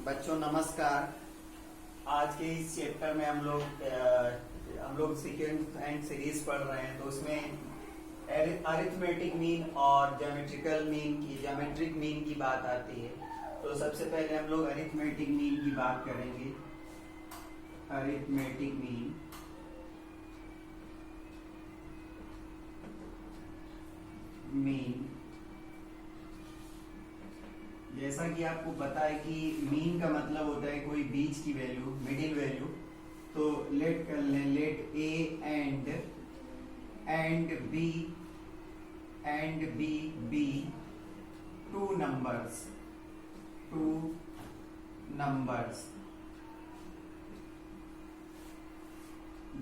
बच्चों नमस्कार। आज के इस चैप्टर में हम लोग सीक्वेंस एंड सीरीज पढ़ रहे हैं, तो उसमें अरिथमेटिक मीन और ज्योमेट्रिक मीन की बात आती है। तो सबसे पहले हम लोग अरिथमेटिक मीन की बात करेंगे। अरिथमेटिक मीन जैसा कि आपको पता है कि मीन का मतलब होता है कोई बीच की वैल्यू, मिडिल वैल्यू। तो लेट कर लें, let A and B B two numbers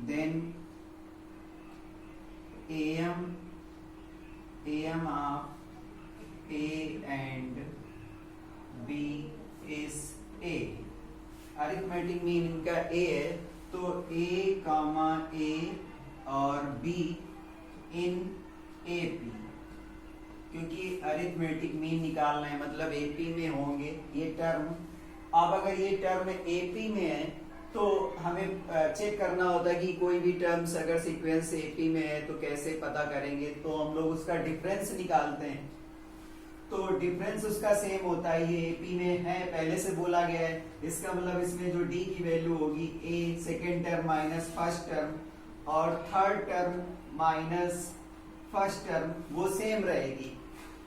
then am of a and b is a। Arithmetic mean इनका a है, तो a कामा a और b इन AP, क्योंकि अरिथमेटिक मीन निकालना है मतलब AP में होंगे ये टर्म। अब अगर ये टर्म AP में है तो हमें चेक करना होता है कि कोई भी टर्म्स अगर सीक्वेंस AP में है तो कैसे पता करेंगे। तो हम लोग उसका डिफरेंस निकालते हैं। तो डिफरेंस उसका सेम होता है, ये AP में है पहले से बोला गया है। इसका मतलब इसमें जो D की वैल्यू होगी A second term minus first term और third term minus first term वो सेम रहेगी।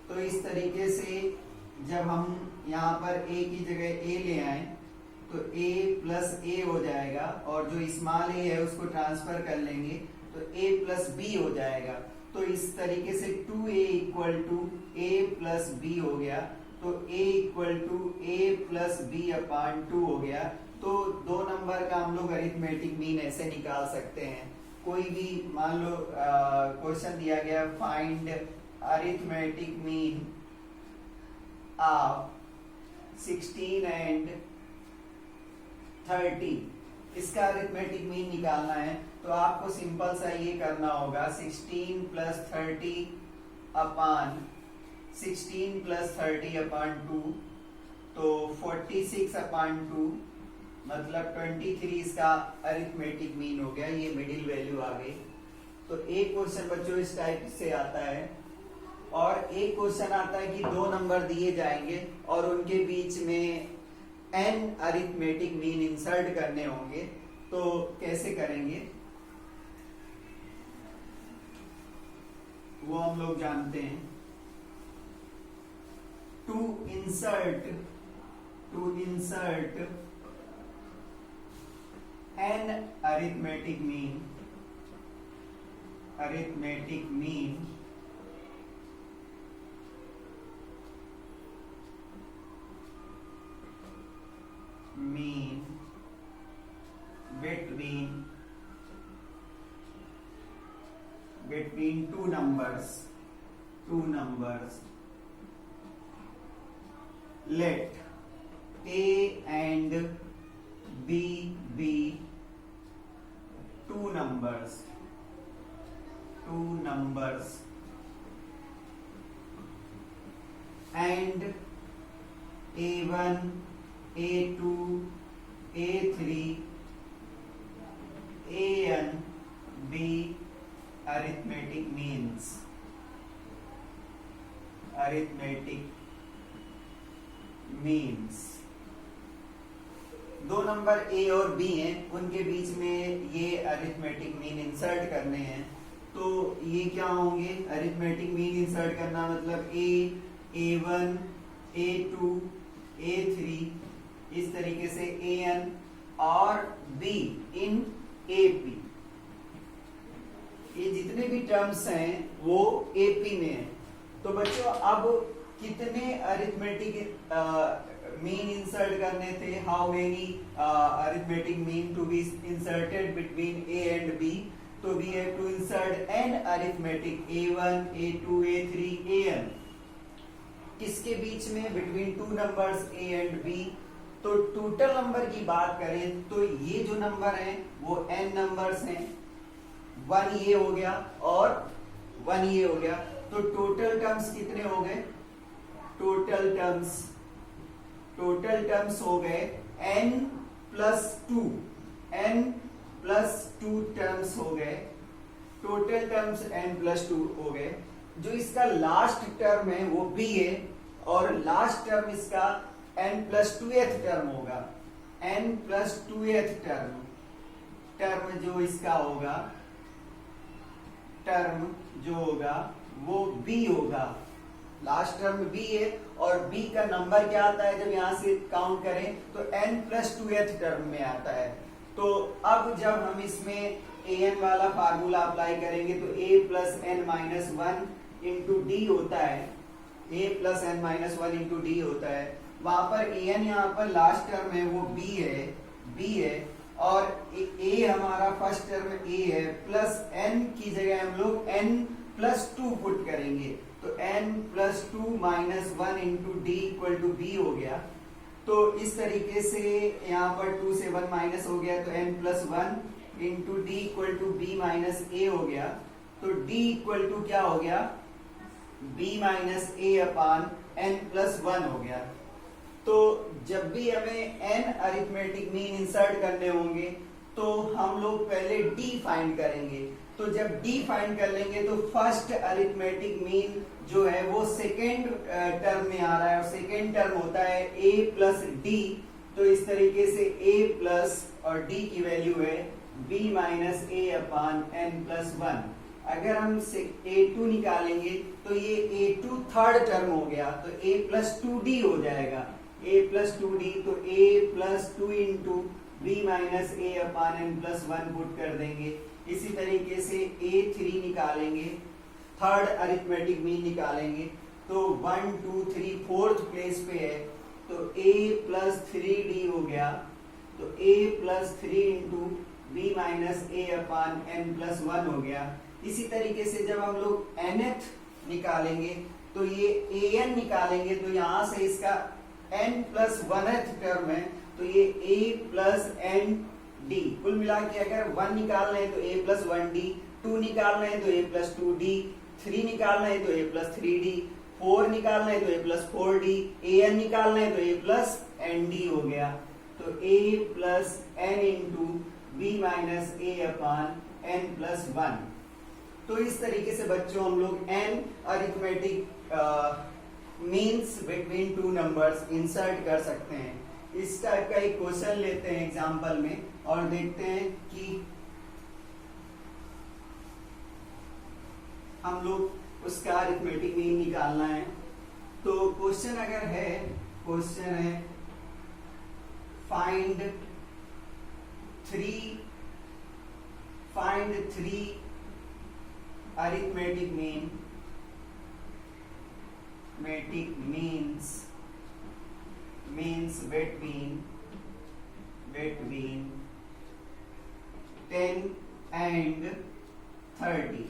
तो इस तरीके से जब हम यहाँ पर A की जगह A ले आए तो A प्लस A हो जाएगा, और जो स्मॉल a है उसको ट्रांसफर कर लेंगे तो A प्लस B हो जाएगा। तो इस तरीके से 2A equal to A plus B हो गया। तो A equal to A plus B upon 2 हो गया। तो दो नंबर का हम लोग अरिथमेटिक मीन ऐसे निकाल सकते हैं। कोई भी मान लो क्वेश्चन दिया गया, find arithmetic mean of 16 and 30, इसका अरिथमेटिक मीन निकालना है। तो आपको सिंपल सा ये करना होगा, 16 प्लस 30 अपान 2, तो 46 अपान 2 मतलब 23 इसका अरिथमेटिक मीन हो गया। ये मिडिल वैल्यू आ गई। तो एक क्वेश्चन बच्चों इस टाइप से आता है, और एक क्वेश्चन आता है कि दो नंबर दिए जाएंगे और उनके बीच में n अरिथमेटिक मीन इंसर्ट करने होंगे। तो कैसे करेंगे वो हम लोग जानते हैं। To insert n arithmetic mean between two numbers, let A and B be two numbers and A1, A2, A3, AN be arithmetic means। दो नंबर A और B हैं, उनके बीच में ये अरिथमेटिक मीन इंसर्ट करने हैं। तो ये क्या होंगे, अरिथमेटिक मीन इंसर्ट करना मतलब A1, A2, A3, इस तरीके से AN और B इन AP। ये जितने भी टर्म्स हैं वो AP में हैं। तो बच्चों अब कितने अरिथमेटिक मीन इंसर्ट करने थे, how many arithmetic mean to be inserted between A and B। तो we have to insert n arithmetic A1, A2, A3, AN किसके बीच में, between two numbers A and B। तो टोटल नंबर की बात करें तो ये जो नंबर हैं वो n नंबर्स हैं, 1 ये हो गया और 1 ये हो गया। तो टोटल टर्म्स कितने हो गए, टोटल टोटल टर्म्स हो गए n+2, n+2 टर्म्स हो गए, टोटल टर्म्स n+2 हो गए। जो इसका लास्ट टर्म है वो b है, और लास्ट टर्म इसका n+2th टर्म होगा, n+2th टर्म जो इसका होगा, टर्म जो होगा वो b होगा। लास्ट टर्म b है, और b का नंबर क्या आता है जब यहां से काउंट करें तो n+2th टर्म में आता है। तो अब जब हम इसमें an वाला फार्मूला अप्लाई करेंगे तो a plus n minus 1 into D होता है, a plus n minus 1 into D होता है। वहां पर an यहाँ पर लास्ट टर्म है वो b है, और a हमारा फर्स्ट टर्म a है, प्लस n की जगह हम लोग n+2 पुट करेंगे, तो n+2 minus 1 into D equal to B हो गया। तो इस तरीके से यहाँ पर 2 से 1 माइनस हो गया, तो n+1 into D equal to b minus a हो गया। तो d इक्वल टू क्या हो गया, b माइनस ए अपान n+1 हो गया। तो जब भी हमें n अरिथमेटिक मीन इंसर्ट करने होंगे तो हम लोग पहले d फाइंड करेंगे। तो जब d फाइंड कर लेंगे तो फर्स्ट अरिथमेटिक मीन जो है वो सेकेंड टर्म में आ रहा है, और सेकेंड टर्म होता है a प्लस डी। तो इस तरीके से a प्लस और d की वैल्यू है b माइनस ए अपान n+1। अगर हम a2 निकालेंगे तो ये a2 थर्ड टर्म हो गया, तो a प्लस 2d हो जाएगा, a प्लस 2d। तो a plus 2 into b minus A upon n+1 put कर देंगे। इसी तरीके से a3 निकालेंगे, थर्ड अरिथमेटिक मीन निकालेंगे, तो 1 2 3 फोर्थ प्लेस पे है, तो a प्लस 3d हो गया। तो a plus 3 into b minus A upon n+1 हो गया। इसी तरीके से जब हम लोग nth निकालेंगे तो ये an निकालेंगे, तो यहां से इसका n+1th टर्म है, तो ये a प्लस n d। कुल मिला के अगर 1 निकालना है तो a प्लस 1d, 2 निकालना है तो a प्लस 2d, 3 निकालना है तो a प्लस 3d, 4 निकालना है तो a प्लस 4d, an निकालना है तो a प्लस nd हो गया। तो a plus n into b minus A upon n+1। तो इस तरीके से बच्चों हम लोग n arithmetic means between two numbers insert कर सकते हैं। इस टाइप का एक क्वेश्चन लेते हैं एग्जांपल में और देखते हैं कि हम लोग उसका अरिथमेटिक मीन निकालना है। तो क्वेश्चन अगर है, क्वेश्चन है find three arithmetic means between 10 and 30।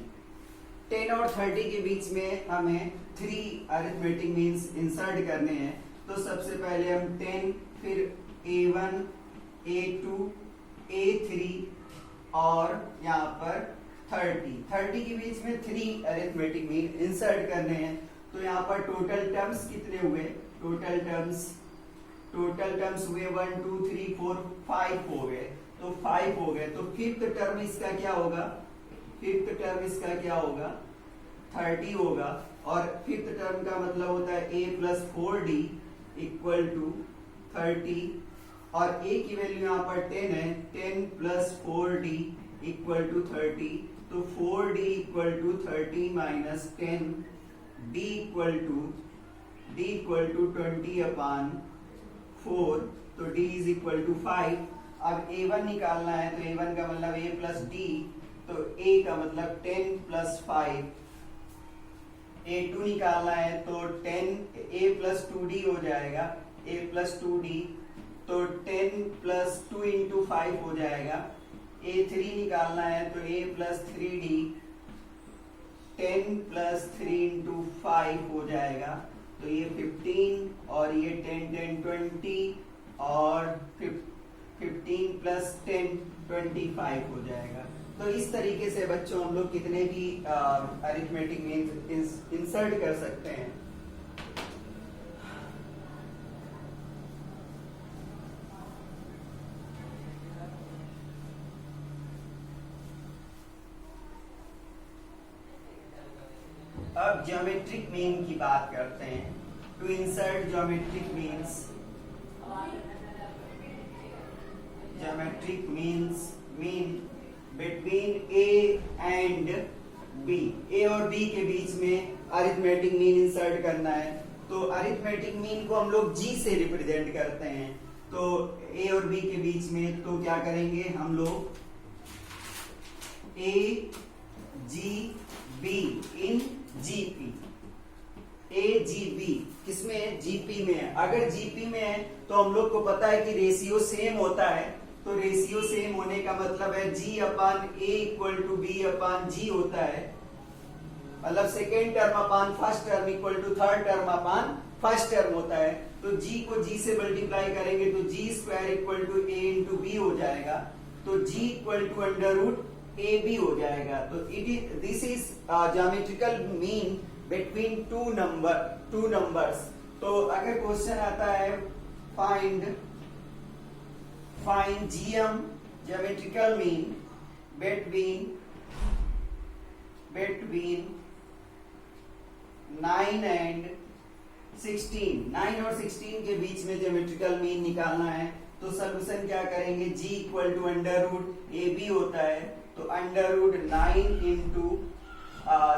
10 और 30 के बीच में हमें 3 अरिथमेटिक मीन्स इंसर्ट करने हैं। तो सबसे पहले हम 10, फिर a1, a2, a3 और यहाँ पर 30 के बीच में 3 अरिथमेटिक मीन इंसर्ट करने हैं। तो यहाँ पर टोटल टर्म्स कितने हुए, टोटल टर्म्स हुए 1 2 3 4 5 हो गए, तो 5 हो गए। तो फिफ्थ टर्म इसका क्या होगा, फिफ्थ टर्म इसका क्या होगा 30 होगा, और फिफ्थ टर्म का मतलब होता है a plus 4d equal to 30, और a की वैल्यू यहाँ पर 10 है, 10 प्लस 4d इक्वल टू 30। तो 4d equal to 30 minus 10, d equal to 20 upon 4, तो d इज इक्वल टू 5। अब a1 निकालना है, तो a1 का मतलब a प्लस d, तो a का मतलब 10 प्लस 5। a2 निकालना है तो 10 a प्लस 2d हो जाएगा, a प्लस 2d, तो 10 प्लस 2 इंटू 5 हो जाएगा। a3 निकालना है तो a plus 3d, 10 plus 3 into 5 हो जाएगा। तो ये 15 और ये 10 10 20 और 15 प्लस 10 25 हो जाएगा। तो इस तरीके से बच्चों हम लोग कितने भी अरिथमेटिक मीन्स इंसर्ट कर सकते हैं। अब ज्योमेट्रिक मीन की बात करते हैं। To insert geometric means mean between a and b, a और बी के बीच में अरिथमेटिक मीन इंसर्ट करना है। तो अरिथमेटिक मीन को हम लोग जी से रिप्रेजेंट करते हैं। तो ए और बी के बीच में तो क्या करेंगे हम लोग, a g b in GP, a g b किसमें, जीपी में है। अगर जीपी में है तो हम लोग को पता है कि रेशियो सेम होता है। तो रेशियो सेम होने का मतलब है G upon A equal to B upon G होता है, मतलब second term upon first term equal to third term upon first term होता है। तो जी को जी से मल्टीप्लाई करेंगे तो g square equal to a into b हो जाएगा। तो g equal to under root A b हो जाएगा। तो this is geometrical mean between two numbers. तो अगर क्वेश्चन आता है find GM geometrical mean between 9 and 16, 9 और 16 के बीच में ज्योमेट्रिकल मीन निकालना है। तो सोल्यूशन क्या करेंगे, g equal to under root A B होता है। तो under root 9 into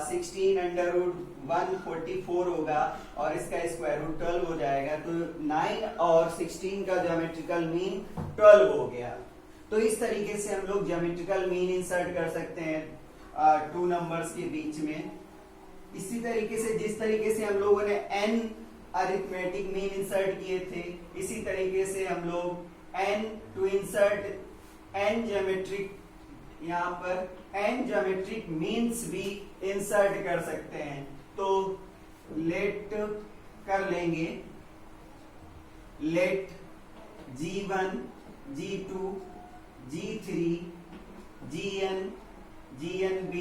16 under root 144 होगा और इसका स्क्वायर रूट 12 हो जाएगा। तो 9 और 16 का ज्योमेट्रिकल मीन 12 हो गया। तो इस तरीके से हम लोग ज्योमेट्रिकल मीन इंसर्ट कर सकते हैं टू नंबर्स के बीच में। इसी तरीके से जिस तरीके से हम लोगों ने n अरिथमेटिक मीन इंसर्ट किए थे, इसी तरीके से हम लोग n to insert n geometric, यहाँ पर n ज्योमेट्रिक मीन्स भी इंसर्ट कर सकते हैं। तो लेट कर लेंगे, let G1 G2 G3 GNB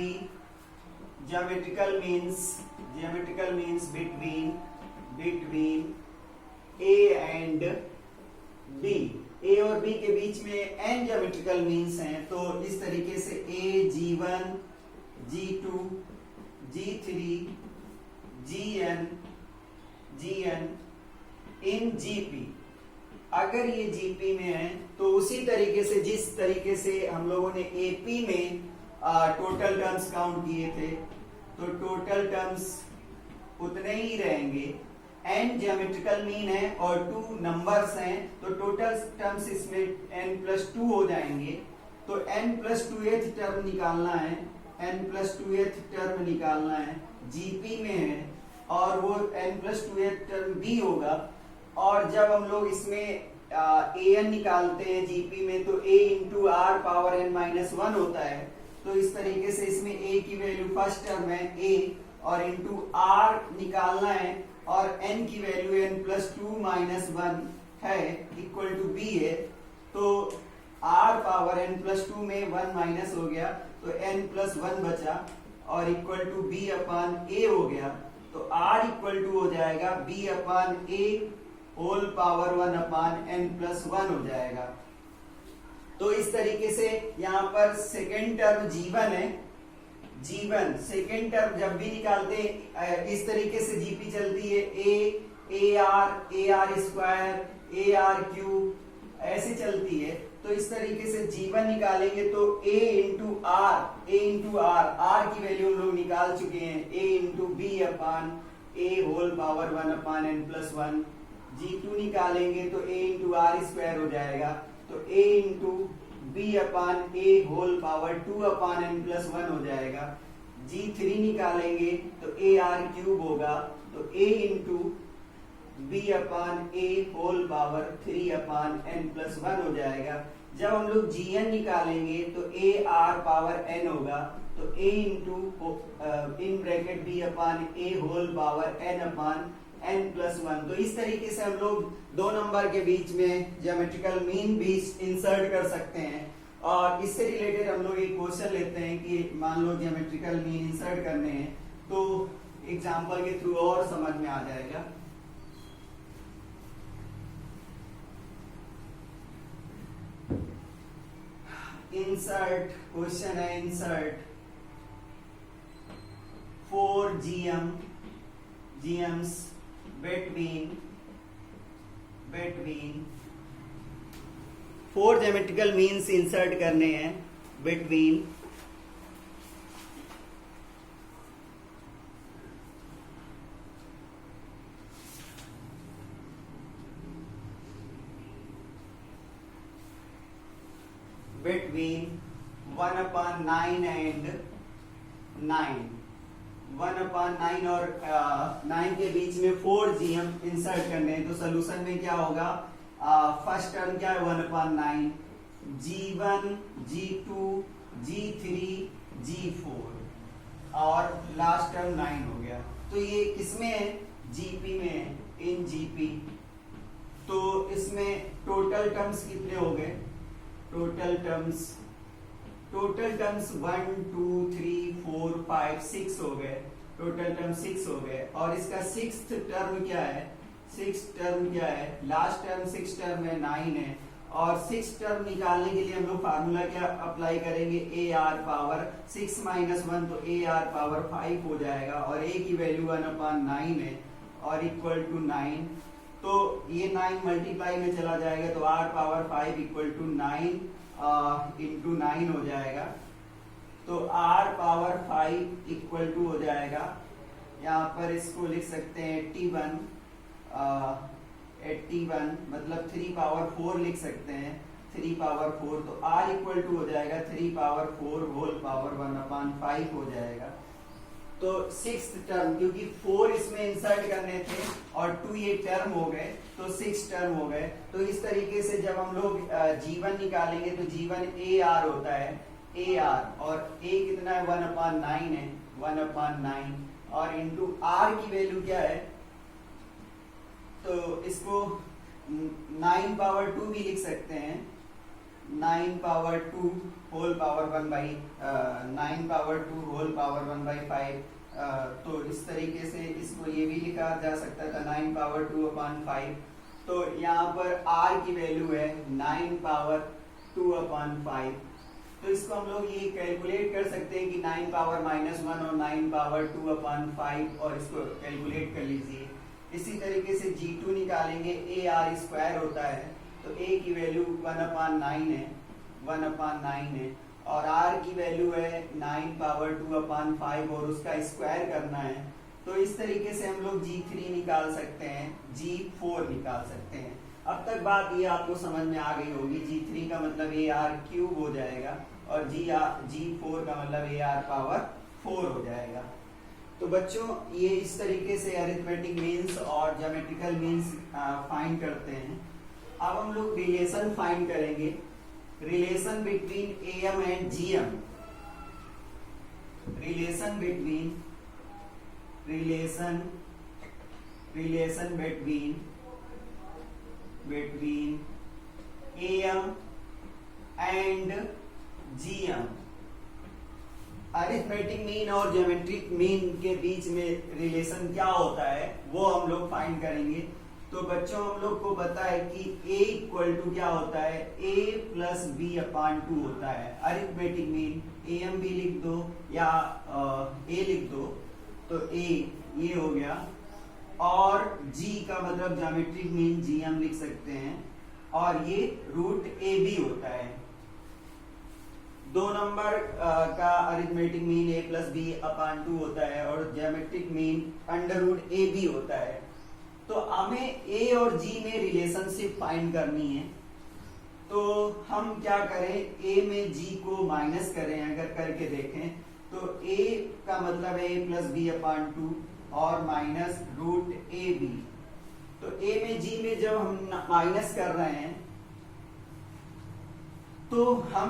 geometrical means between A and B, A और B के बीच में n ज्योमेट्रिकल मीन्स हैं। तो इस तरीके से A G1 G2 G3 GN in GP, अगर ये जीपी में है तो उसी तरीके से जिस तरीके से हम लोगों ने एपी में टोटल टर्म्स काउंट किए थे, तो टोटल टर्म्स उतने ही रहेंगे। n ज्योमेट्रिकल मीन है और 2 नंबर्स हैं, तो टोटल टर्म्स इसमें n+2 हो जाएंगे। तो n+2th टर्म निकालना है, n+2th टर्म निकालना है, जीपी में है और वो n+2th टर्म b होगा। और जब हम लोग इसमें an निकालते हैं जीपी में, तो a into are power n-1 होता है। तो इस तरीके से इसमें a की वैल्यू फर्स्ट टर्म है a और इंटू r निकालना है और n की वैल्यू n+2-1 है इक्वल टू b है। तो r पावर n+2 में 1 माइनस हो गया तो n+1 बचा और equal to b upon a हो गया। तो r इक्वल टू हो जाएगा b upon a whole power 1 upon n+1 हो जाएगा। तो इस तरीके से यहाँ पर सेकेंड टर्म G1 है, G1 सेकेंड टर्म जब भी निकालते हैं इस तरीके से जीपी चलती है, AR स्क्वायर AR क्यूब ऐसे चलती है। तो इस तरीके से G1 निकालेंगे तो A इंटू आर, R की वैल्यू हम लोग निकाल चुके हैं, A into B upon A whole power 1 upon n+1। G2 निकालेंगे तो A इंटू आर स्क्वायर हो जाएगा, तो A into B upon A whole power 2 upon n+1 हो जाएगा। G3 निकालेंगे तो AR क्यूब होगा, तो A into B upon A whole power 3 upon n+1 हो जाएगा। जब हम लोग Gn निकालेंगे तो AR पावर n होगा, तो A into in bracket B upon A whole power n upon n+1। तो इस तरीके से हम लोग दो नंबर के बीच में ज्योमेट्रिकल मीन भी इंसर्ट कर सकते हैं। और इससे रिलेटेड हम लोग एक क्वेश्चन लेते हैं कि मान लो ज्योमेट्रिकल मीन इंसर्ट करने हैं, तो एग्जांपल के थ्रू और समझ में आ जाएगा। इंसर्ट क्वेश्चन है, insert 4GM GMs between 4 geometrical means insert करने हैं between between 1/9 and 9, 1/9 और 9 के बीच में 4 GM इंसर्ट करने हैं। तो सोल्यूशन में क्या होगा, फर्स्ट टर्म क्या है 1/9, G1 G2 G3 G4 और लास्ट टर्म 9 हो गया। तो ये किसमें है, GP में है, इन GP। तो इसमें टोटल टर्म्स कितने हो गए, टोटल टर्म्स 1 2 3 4 5 6 हो गए, टोटल टर्म 6 हो गए। और इसका सिक्स्थ टर्म क्या है, लास्ट टर्म 6 टर्म है 9 है। और 6 टर्म निकालने के लिए हम लोग फार्मूला क्या अप्लाई करेंगे, AR पावर 6 - 1 तो AR पावर 5 हो जाएगा और A की वैल्यू 1/9 है और इक्वल टू 9। तो ये 9 मल्टीप्लाई में चला जाएगा तो R power 5 equal to 9 into 9 हो जाएगा। तो R पावर 5 इक्वल टू हो जाएगा, यहाँ पर इसको लिख सकते हैं 81 मतलब 3 पावर 4 लिख सकते हैं, 3 पावर 4। तो R इक्वल टू हो जाएगा 3 पावर 4 होल पावर 1/5 हो जाएगा। तो 6th टर्म, क्योंकि 4 इसमें इंसर्ट करने थे और 2 ये टर्म हो गए तो 6 टर्म हो गए। तो इस तरीके से जब हम लोग G1 निकालेंगे तो G1 AR होता है, AR और A कितना है 1/9 है, 1/9 और इंटू R की वैल्यू क्या है, तो इसको 9 पावर 2 भी लिख सकते हैं, 9 power 2 whole power 9 power 2 whole power 1/5। तो इस तरीके से इसको ये भी लिखा जा सकता था 9 पावर 2/5। तो यहाँ पर R की वैल्यू है 9 पावर 2/5। तो इसको हम लोग ये कैलकुलेट कर सकते हैं कि 9 पावर -1 और 9 पावर 2/5 और इसको कैलकुलेट कर लीजिए। इसी तरीके से G2 निकालेंगे, AR स्क्वायर होता है तो A की वैल्यू 1/9 है, 1/9 है और R की वैल्यू है 9 पावर 2/5 और उसका स्क्वायर करना है। तो इस तरीके से हम लोग G3 निकाल सकते हैं, G4 निकाल सकते हैं। अब तक बात ये आपको समझ में आ गई होगी, G3 का मतलब AR क्यूब हो जाएगा और G4 का मतलब AR पावर 4 हो जाएगा। तो बच्चों ये इस तरीके से अरिथमेटिक मीन्स और ज्योमेट्रिकल मीन्स फाइंड करते हैं। अब हम लोग रिलेशन फाइंड करेंगे, relation between AM and GM, relation between AM and GM। Arithmetic mean और ज्योमेट्रिक मीन के बीच में रिलेशन क्या होता है वो हम लोग फाइंड करेंगे। तो बच्चों हम लोग को पता है कि A इक्वल टू क्या होता है, A प्लस B/2 होता है। अरिथमेटिक मीन AM भी लिख दो या A लिख दो, तो A ये हो गया और G का मतलब ज्योमेट्रिक मीन GM लिख सकते हैं और ये √AB होता है। 2 नंबर का arithmetic mean A plus B/2 होता है और ज्योमेट्रिक मीन √AB होता है। तो हमें A और G में रिलेशनशिप फाइंड करनी है। तो हम क्या करें, A में G को माइनस करें, अगर करके देखें तो A का मतलब है A प्लस B/2 और माइनस √AB। तो A में G में जब हम माइनस कर रहे हैं तो हम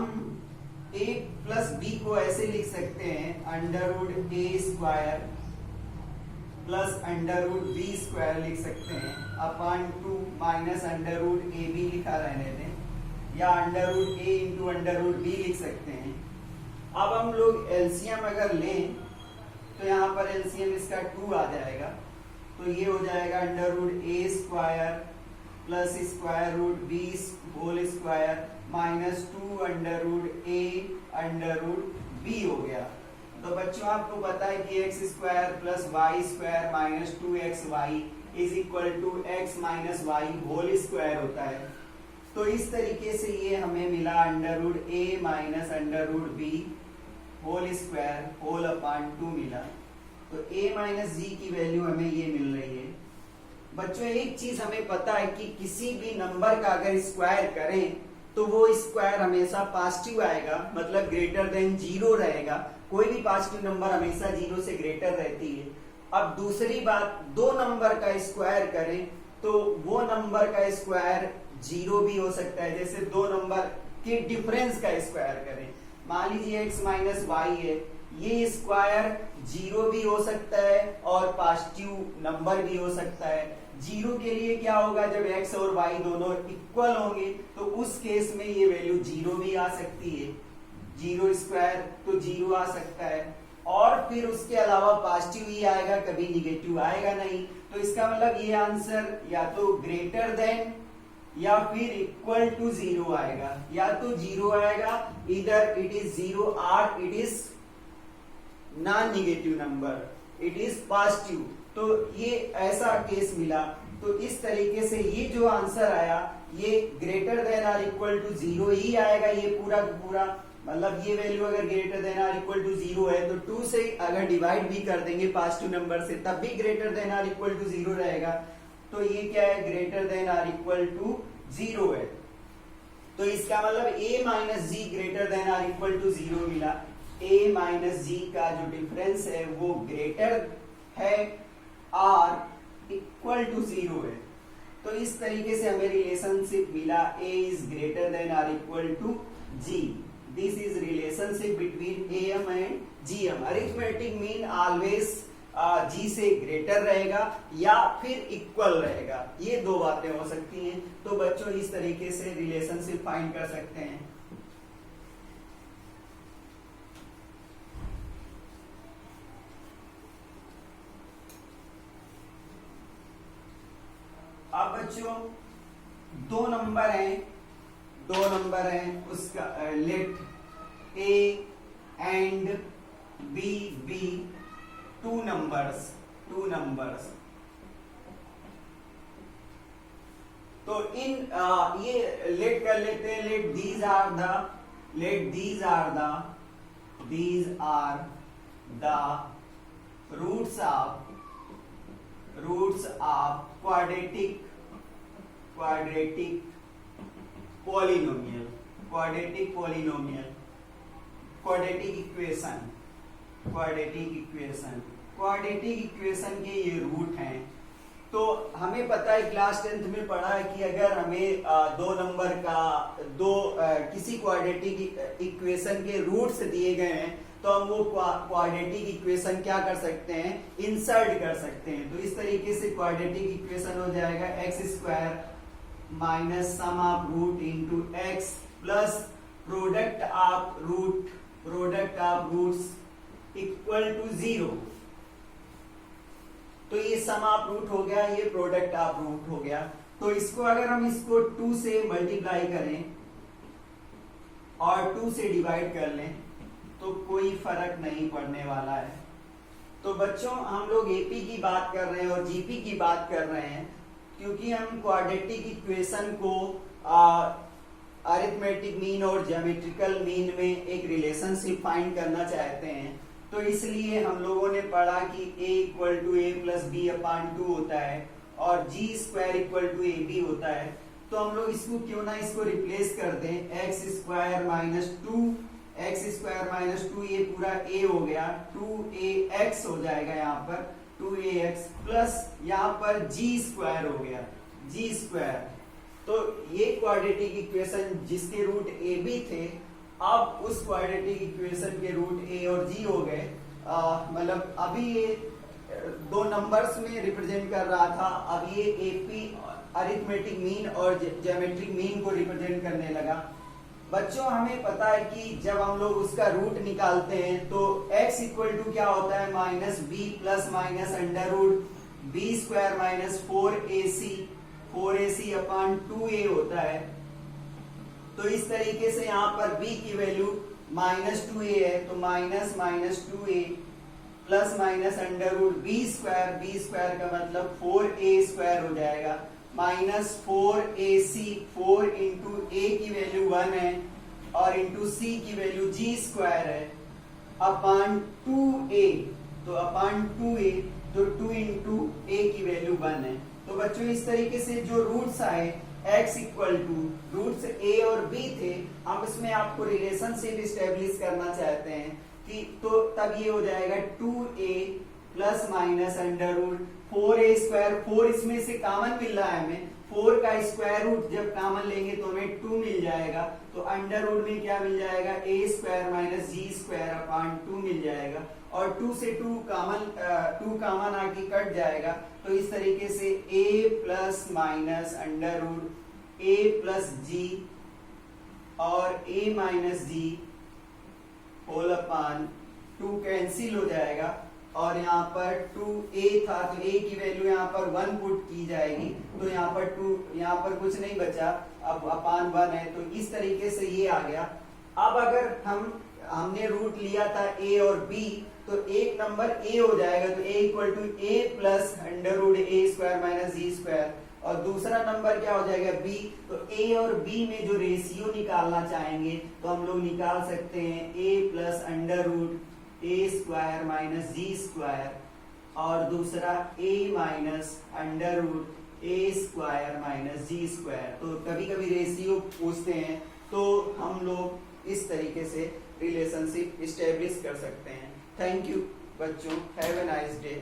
A प्लस B को ऐसे लिख सकते हैं √A² प्लस √B² लिख सकते हैं /2 माइनस √AB लिखा रहने दें या √A इंटू √B लिख सकते हैं। अब हम लोग एलसीएम अगर लें तो यहाँ पर एलसीएम इसका 2 आ जाएगा, तो ये हो जाएगा √A² plus √B² minus 2 √A √B हो गया। तो बच्चों आपको पता है कि x square plus y square minus 2xy is equal to x minus y whole square होता है। तो इस तरीके से ये हमें मिला under root a minus under root b whole square whole upon 2 मिला। तो a माइनस जी की वैल्यू हमें ये मिल रही है। बच्चों एक चीज हमें पता है कि किसी भी नंबर का अगर स्क्वायर करें तो वो स्क्वायर हमेशा पॉजिटिव आएगा, मतलब ग्रेटर देन 0 रहेगा। कोई भी पॉजिटिव नंबर हमेशा 0 से ग्रेटर रहती है। अब दूसरी बात, दो नंबर का स्क्वायर करें तो वो नंबर का स्क्वायर 0 भी हो सकता है। जैसे दो नंबर के डिफरेंस का स्क्वायर करें, मान लीजिए x माइनस वाई है, ये स्क्वायर 0 भी हो सकता है और पॉजिटिव नंबर भी हो सकता है। 0 के लिए क्या होगा, जब x और y दोनों इक्वल होंगे तो उस केस में ये वैल्यू 0 भी आ सकती है। 0 स्क्वायर तो 0 आ सकता है, और फिर उसके अलावा पॉजिटिव ही आएगा, कभी निगेटिव आएगा नहीं। तो इसका मतलब ये आंसर या तो ग्रेटर देन या फिर इक्वल टू 0 आएगा। या तो 0 आएगा, इधर इट इज 0 और it is non negative number, it is positive. तो ये ऐसा केस मिला। तो इस तरीके से ये जो आंसर आया ये ग्रेटर देन और इक्वल टू 0 ही आएगा। ये पूरा पूरा मतलब ये वैल्यू अगर ग्रेटर देन और इक्वल टू 0 है तो 2 से अगर डिवाइड भी कर देंगे पॉजिटिव नंबर से तब भी ग्रेटर देन और इक्वल टू 0 रहेगा। तो ये क्या है, ग्रेटर देन और इक्वल टू 0 है। तो इसका मतलब a minus G greater than और इक्वल टू 0 मिला। a माइनस जी का जो डिफरेंस है वो ग्रेटर है और इक्वल टू 0 है। तो इस तरीके से हमें रिलेशनशिप मिला, a इज ग्रेटर देन और equal to g। This is relationship between am and gm। Arithmetic mean always g से ग्रेटर रहेगा या फिर इक्वल रहेगा, ये दो बातें हो सकती हैं। तो बच्चों इस तरीके से रिलेशनशिप फाइंड कर सकते हैं। अब बच्चों दो नंबर हैं उसका let a and b two numbers. तो इन ये लेट कर लेते हैं, let these are the roots of quadratic polynomial, quadratic equation के ये रूट हैं। तो हमें पता है क्लास 10th में पढ़ा है कि अगर हमें दो नंबर का किसी क्वाड्रेटिक इक्वेशन के रूट्स दिए गए हैं तो हम वो क्वाड्रेटिक इक्वेशन क्या कर सकते हैं, इंसर्ट कर सकते हैं। तो इस तरीके से क्वाड्रेटिक इक्वेशन हो जाएगा x square minus sum of root into x plus product of roots equal to 0। तो ये सम ऑफ रूट हो गया, ये प्रोडक्ट ऑफ रूट हो गया। तो इसको अगर हम इसको 2 से मल्टीप्लाई करें और 2 से डिवाइड कर लें तो कोई फर्क नहीं पड़ने वाला है। तो बच्चों हम लोग एपी की बात कर रहे हैं और जीपी की बात कर रहे हैं क्योंकि हम क्वाड्रेटिक इक्वेशन को अरिथमेटिक मीन और ज्योमेट्रिकल मीन में एक रिलेशनशिप फाइंड करना चाहते हैं। तो इसलिए हम लोगों ने पढ़ा कि a equal to A plus B upon 2 होता है और g square equal to A B होता है। तो हम लोग इसको क्यों ना इसको रिप्लेस कर दें, एक्स स्क्वायर माइनस 2 ये पूरा a हो गया, 2ax हो जाएगा यहाँ पर 2ax प्लस यहाँ पर g स्क्वायर हो गया g स्क्वायर। तो ये क्वाड्रेटिक इक्वेशन जिसके रूट a b थे, अब उस क्वाड्रेटिक इक्वेशन के रूट a और g हो गए। मतलब अभी ये दो नंबर्स में रिप्रेजेंट कर रहा था, अब ये एपी अरिथमेटिक मीन और ज्योमेट्रिक मीन को रिप्रेजेंट करने लगा। बच्चों हमें पता है कि जब हम लोग उसका रूट निकालते हैं तो x इक्वल टू क्या होता है, minus B plus minus under root B square minus 4ac upon 2a होता है। तो इस तरीके से यहाँ पर b की वैल्यू -2a है तो --2a plus minus under root B square का मतलब 4a² हो जाएगा, -4ac, 4 इंटू a की वैल्यू 1 है और इंटू c की वैल्यू g² है, अपॉन 2a, तो अपॉन 2a, तो 2 इंटू a की वैल्यू 1 है। तो बच्चों इस तरीके से जो रूट्स आए x equal to roots a और b थे, हम इसमें आपको रिलेशनशिप स्टेब्लिश करना चाहते हैं कि तो तब ये हो जाएगा 2a plus minus under root 4a², 4 इसमें से कॉमन मिल रहा है हमें, 4 का स्क्वायर रूट जब कॉमन लेंगे तो हमें 2 मिल जाएगा, तो अंडर रूट में क्या मिल जाएगा a² माइनस g² अपॉन 2 मिल जाएगा, और 2 से 2 कॉमन आके कट जाएगा, तो इस तरीके से a plus minus under root a plus g और a minus g whole upon 2 cancel हो जाएगा, और यहाँ पर 2a था तो a की वैल्यू यहाँ पर 1 पुट की जाएगी, तो यहाँ पर 2, यहाँ पर कुछ नहीं बचा, अब अपॉन 1 है, तो इस तरीके से ये आ गया। अब अगर हमने रूट लिया था a और b, तो एक नंबर a हो जाएगा, तो a equal to a plus under root a² minus g², और दूसरा नंबर क्या हो जाएगा b, तो a और b में जो रेशियो निकालना चाहेंगे तो हम लोग निकाल सकते हैं a plus under root a² minus g², और दूसरा a minus under root a² minus g²। तो कभी कभी रेशियो पूछते हैं तो हम लोग इस तरीके से रिलेशनशिप स्टेब्लिश कर सकते हैं। थैंक यू बच्चों, हैव ए नाइस डे।